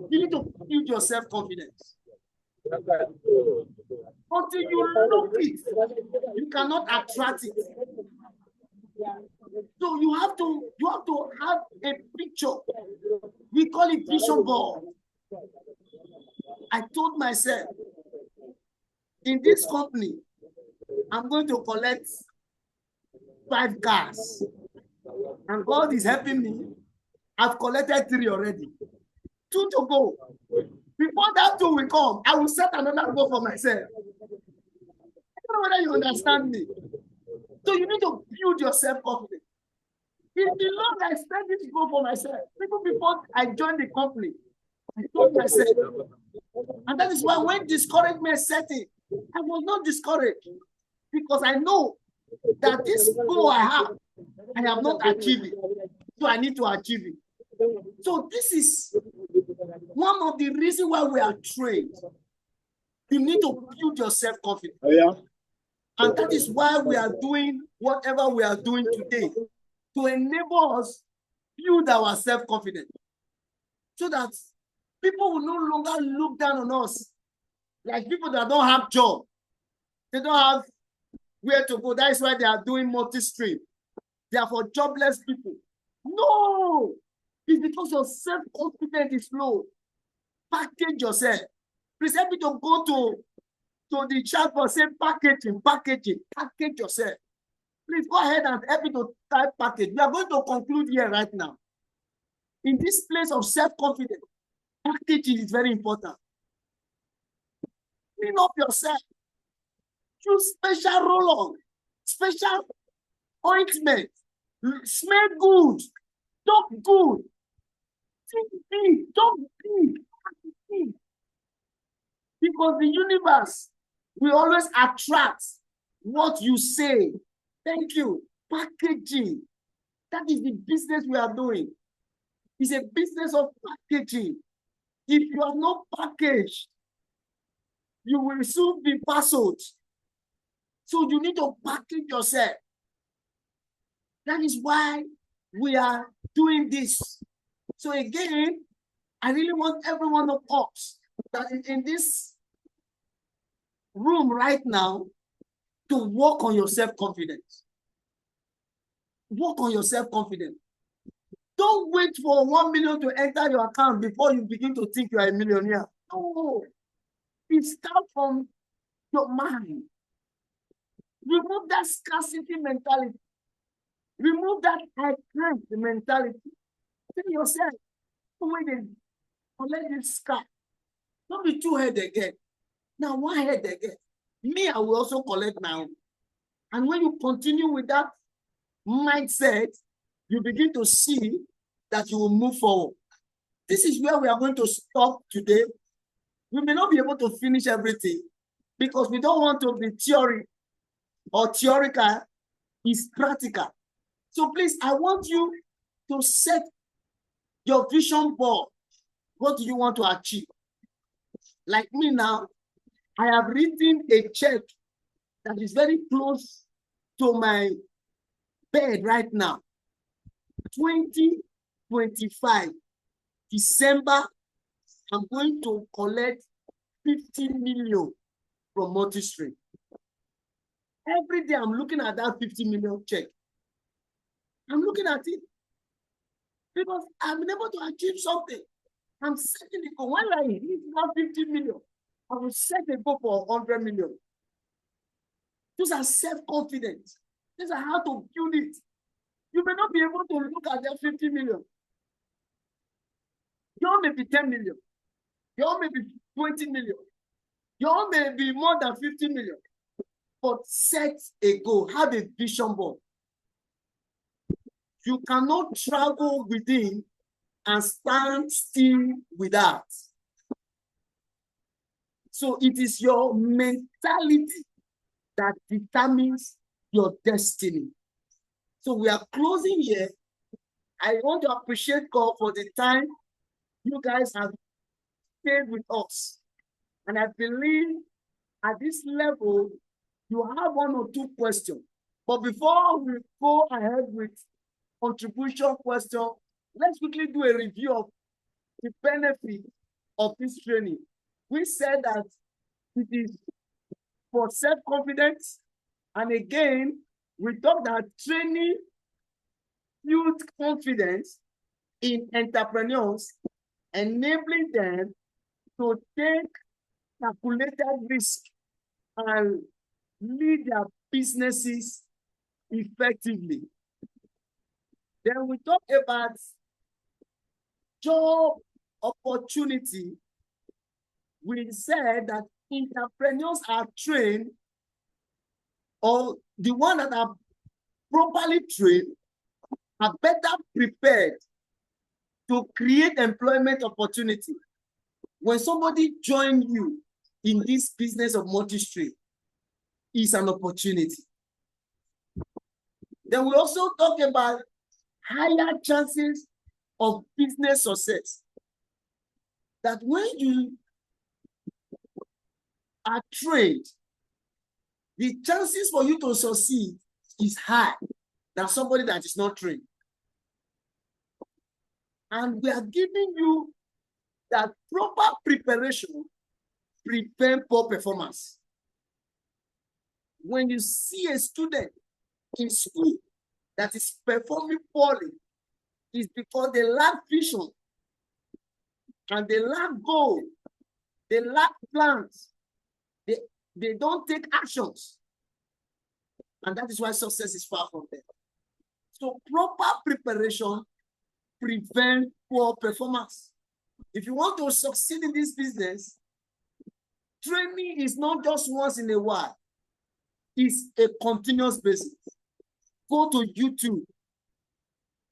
You need to build your self-confidence. Until you look it, you cannot attract it. So you have to have a picture. We call it vision board. I told myself, in this company, I'm going to collect 5 cars. And God is helping me. I've collected 3 already. 2 to go. Before that 2 will come, I will set another goal for myself. I don't know whether you understand me. So you need to build your self-confidence. It's the Lord I set this goal for myself. Even before I joined the company, I told myself. And that is why when discouragement set in, I was not discouraged. Because I know that this goal I have not achieved it. So I need to achieve it. So this is one of the reasons why we are trained. You need to build your self-confidence. Oh, yeah. And that is why we are doing whatever we are doing today, to enable us build our self-confidence. So that people will no longer look down on us like people that don't have job. They don't have where to go. That is why they are doing multi-stream. They are for jobless people. No! It's because your self-confidence is low. Package yourself. Please help me to go to the chat box, say packaging, package yourself. Please go ahead and help me to type package. We are going to conclude here right now. In this place of self-confidence, packaging is very important. Clean up yourself. Choose special roll-on, special ointment. Smell good. Talk good. Think big. Talk big. Because the universe will always attract what you say. Thank you. Packaging. That is the business we are doing. It's a business of packaging. If you are not packaged, you will soon be parceled. So you need to package yourself. That is why we are doing this. So again, I really want every one of us that is in this room right now to work on your self-confidence. Work on your self-confidence. Don't wait for 1 million to enter your account before you begin to think you are a millionaire. No. It starts from your mind. Remove that scarcity mentality. Remove that I can't mentality. Tell yourself, when they collect this scar, don't be 2 head again. Now 1 head again. Me, I will also collect my own. And when you continue with that mindset, you begin to see that you will move forward. This is where we are going to stop today. We may not be able to finish everything because we don't want to be theory or theoretical, it's practical. So please, I want you to set your vision board. What do you want to achieve? Like me now, I have written a check that is very close to my bed right now. 2025, December, I'm going to collect 50 million from Multistream. Every day I'm looking at that 50 million check. I'm looking at it because I'm able to achieve something. I'm setting the goal. When I hit that 50 million, I will set a goal for 100 million. Those are self-confidence. These are how to build it. You may not be able to look at that 50 million. Yours may be 10 million. Yours may be 20 million. Yours may be more than 50 million. But set a goal. Have a vision board. You cannot travel within and stand still without. So it is your mentality that determines your destiny. So we are closing here. I want to appreciate God for the time you guys have stayed with us. And I believe at this level, you have 1 or 2 questions. But before we go ahead with contribution question, let's quickly do a review of the benefit of this training. We said that It is for self-confidence. And again, we talk that training builds confidence in entrepreneurs, enabling them to take calculated risk and lead their businesses effectively. Then we talk about job opportunity. We said that entrepreneurs are trained, or the ones that are properly trained are better prepared to create employment opportunity. When somebody joins you in this business of Multistream, it's an opportunity. Then we also talk about higher chances of business success. That when you are trained, the chances for you to succeed is high than somebody that is not trained. And we are giving you that proper preparation prevent poor performance. When you see a student in school that is performing poorly, it's because they lack vision and they lack goal, they lack plans, they don't take actions. And that is why success is far from them. So proper preparation prevents poor performance. If you want to succeed in this business, training is not just once in a while. It's a continuous basis. Go to YouTube,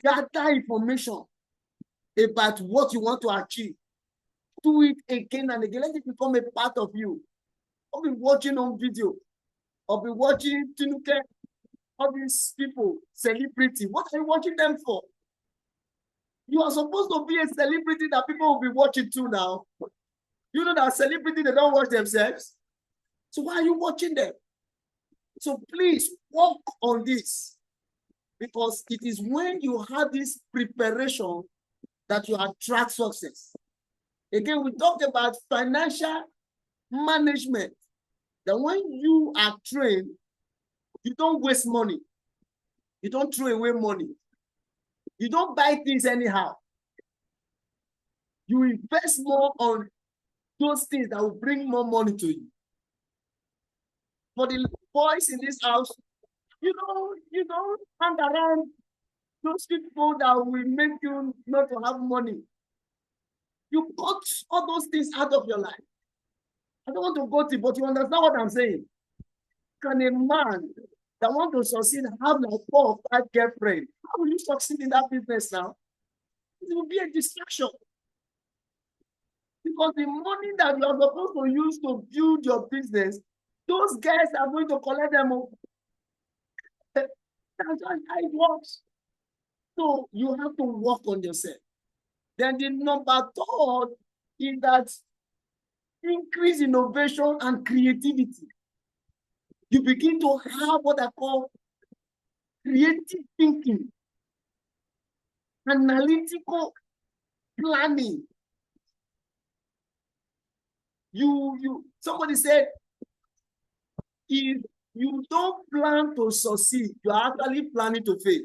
gather information about what you want to achieve. Do it again and again. Let it become a part of you. I'll be watching on video. I'll be watching Tinuke, all these people, celebrity. What are you watching them for? You are supposed to be a celebrity that people will be watching too now. You know that celebrity, they don't watch themselves. So why are you watching them? So please work on this, because it is when you have this preparation that you attract success. Again, we talked about financial management, that when you are trained, you don't waste money. You don't throw away money. You don't buy things anyhow. You invest more on those things that will bring more money to you. For the boys in this house, you don't hang around those people that will make you not to have money. You cut all those things out of your life. I don't want to go to, but you understand what I'm saying. Can a man that want to succeed have like 4 or 5 girlfriends? How will you succeed in that business now? It will be a distraction. Because the money that you are supposed to use to build your business, those guys are going to collect them. That's how it works. So you have to work on yourself. Then the number 3 is that increase innovation and creativity. You begin to have what I call creative thinking, analytical planning. Somebody said, if you don't plan to succeed, you are actually planning to fail.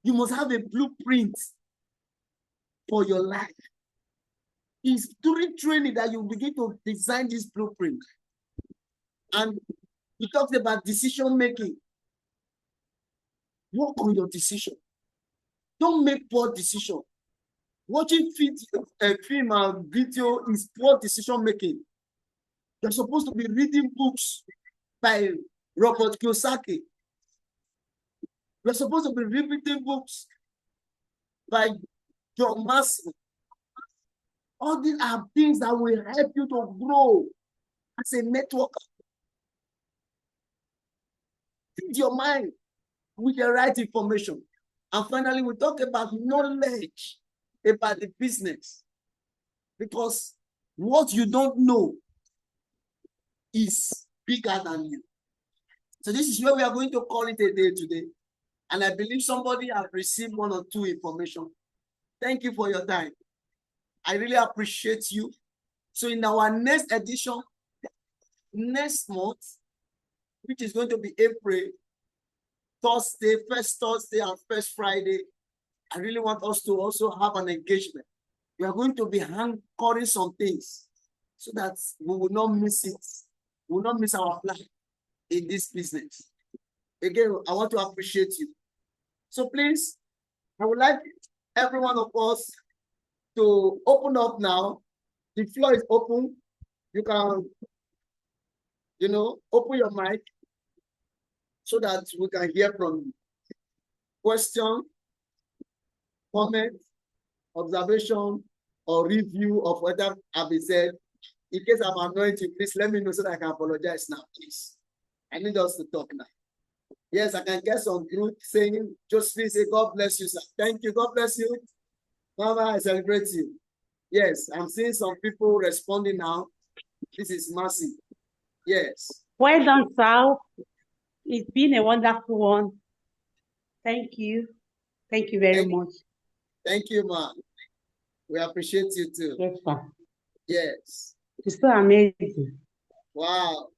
You must have a blueprint for your life. It's during training that you begin to design this blueprint. And we talked about decision making. Work on your decision. Don't make poor decisions. Watching film and video is poor decision making. You're supposed to be reading books by Robert Kiyosaki. You're supposed to be reading books by John Massey. All these are things that will help you to grow as a networker. Feed your mind with the right information. And finally, we talk about knowledge about the business. Because what you don't know is bigger than you. So this is where we are going to call it a day today. And I believe somebody has received 1 or 2 information. Thank you for your time. I really appreciate you. So in our next edition, next month, which is going to be April, Thursday, first Thursday and first Friday, I really want us to also have an engagement. We are going to be anchoring some things so that we will not miss it. We will not miss our flight in this business. Again, I want to appreciate you. So please, I would like every one of us to open up now. The floor is open. You can, open your mic so that we can hear from you. Question, comment, observation, or review of what I've been said. In case I'm annoying you, please let me know so that I can apologize now, please. I need us to talk now. Yes, I can get some group saying, just please say, God bless you, sir. Thank you, God bless you. Mama, I celebrate you. Yes, I'm seeing some people responding now. This is massive. Yes. Well done, sir. It's been a wonderful one. Thank you. Thank you very much. Thank you, ma. We appreciate you too. Yes, sir. Yes. It's so amazing. Wow.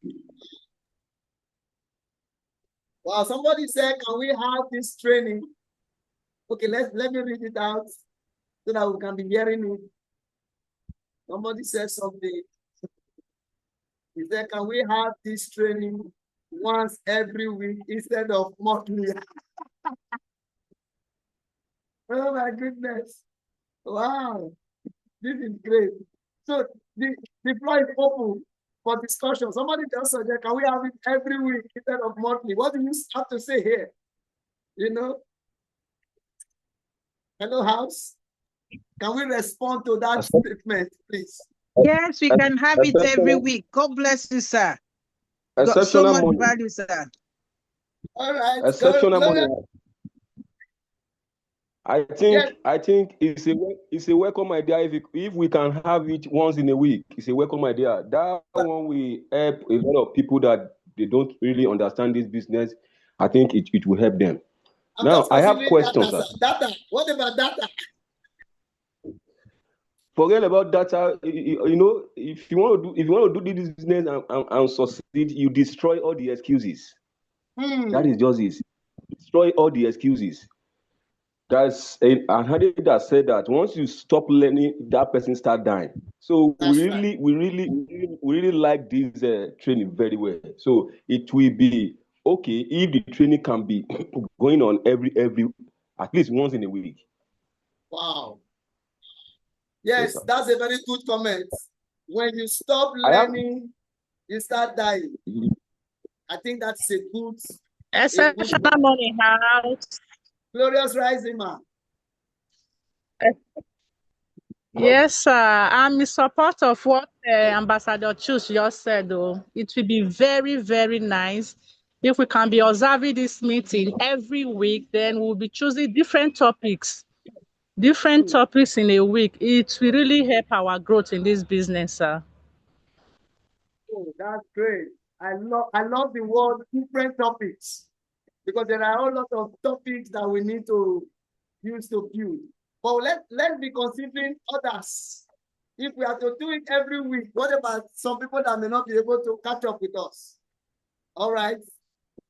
Wow, somebody said, can we have this training? Okay, let me read it out so that we can be hearing it. Somebody said something. He said, can we have this training once every week instead of monthly? Oh my goodness. Wow. This is great. So the floor is open for discussion. Somebody just suggested, can we have it every week instead of monthly? What do you have to say here? Hello, house. Can we respond to that statement, please? Yes, we can have it every week. God bless you, sir. Got so much value, sir. All right. Exceptional money. I think it's a welcome idea if we can have it once in a week. It's a welcome idea. That one will help a lot of people that they don't really understand this business. I think it will help them. Now I have questions. Data. What about data? Forget about data. If you want to do this business and succeed, you destroy all the excuses. That is just it. Destroy all the excuses. That's an hadith that said that once you stop learning, that person start dying. So we really like this training very well. So it will be okay if the training can be going on every at least once in a week. Wow. Yes, that's a very good comment. When you stop learning, you start dying. I think that's a good. Exceptional money house. Glorious rising, man. Yes, sir. I'm in support of what Ambassador Chus just said, though. It will be very, very nice if we can be observing this meeting every week. Then we'll be choosing different topics in a week. It will really help our growth in this business, sir. Oh, that's great. I love the word different topics, because there are a lot of topics that we need to use to build. But let's be considering others. If we have to do it every week, what about some people that may not be able to catch up with us? All right.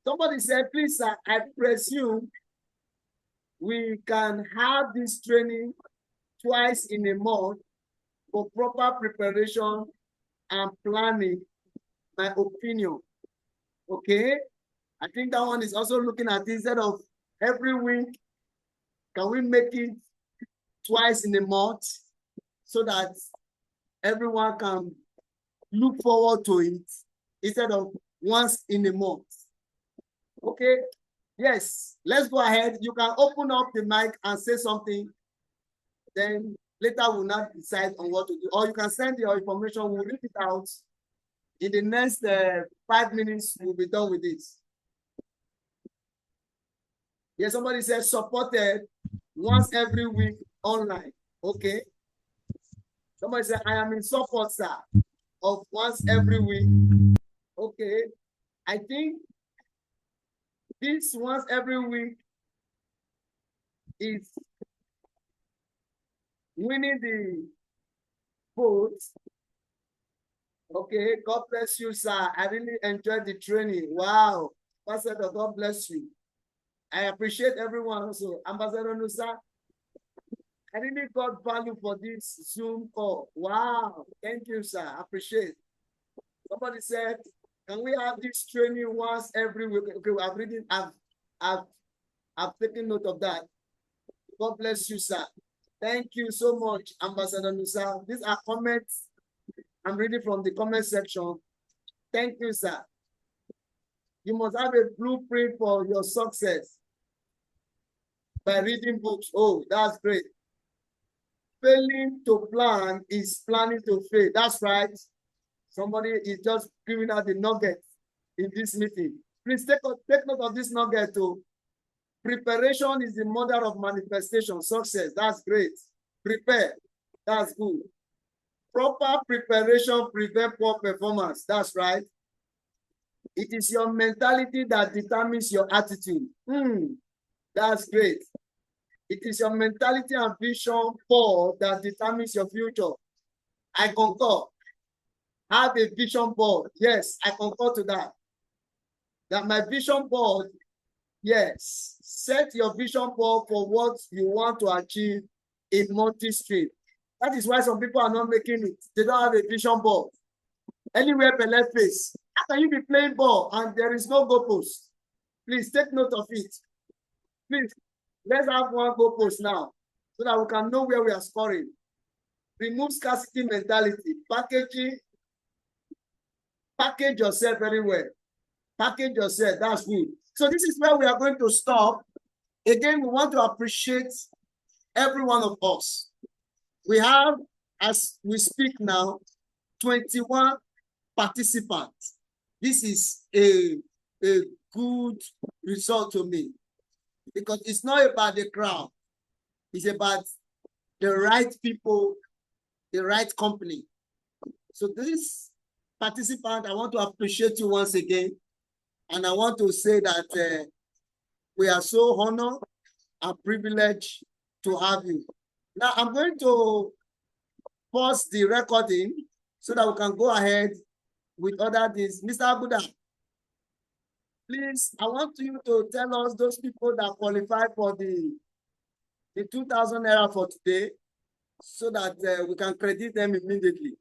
Somebody said, please, sir, I presume we can have this training twice in a month for proper preparation and planning. My opinion. Okay. I think that one is also looking at instead of every week, can we make it twice in a month so that everyone can look forward to it instead of once in a month? Okay. Yes. Let's go ahead. You can open up the mic and say something. Then later we'll not decide on what to do. Or you can send your information. We'll read it out. In the next 5 minutes, we'll be done with this. Yes, somebody said supported once every week online. Okay. Somebody said, I am in support, sir, of once every week. Okay. I think this once every week is winning the vote Okay, God bless you, sir. I really enjoyed the training. Wow. Ambassador, God bless you. I appreciate everyone also. Ambassador Nusa, I really got value for this Zoom call. Wow. Thank you, sir. I appreciate. Somebody said, can we have this training once every week? Okay, I've taken note of that. God bless you, sir. Thank you so much, Ambassador Nusa. These are comments I'm reading from the comment section. Thank you, sir. You must have a blueprint for your success by reading books. Oh, that's great. Failing to plan is planning to fail. That's right. Somebody is just giving out the nugget in this meeting. Please take note of this nugget too. Preparation is the mother of manifestation. Success. That's great. Prepare. That's good. Proper preparation prevents poor performance. That's right. It is your mentality that determines your attitude. That's great. It is your mentality and vision board that determines your future. I concur. Have a vision board. Yes, I concur to that. That my vision board, yes, set your vision board for what you want to achieve in Multistream. That is why some people are not making it. They don't have a vision board. Anywhere per left face. How can you be playing ball and there is no goalpost? Please take note of it. Please, let's have one goalpost now so that we can know where we are scoring. Remove scarcity mentality. Package yourself very well. Package yourself. That's good. So this is where we are going to stop. Again, we want to appreciate every one of us. We have, as we speak now, 21 participants. This is a good result to me because it's not about the crowd. It's about the right people, the right company. So this participant, I want to appreciate you once again. And I want to say that we are so honored and privileged to have you. Now I'm going to pause the recording so that we can go ahead with other things. Mr. Abuda, please, I want you to tell us those people that qualify for the 2,000 naira for today so that we can credit them immediately.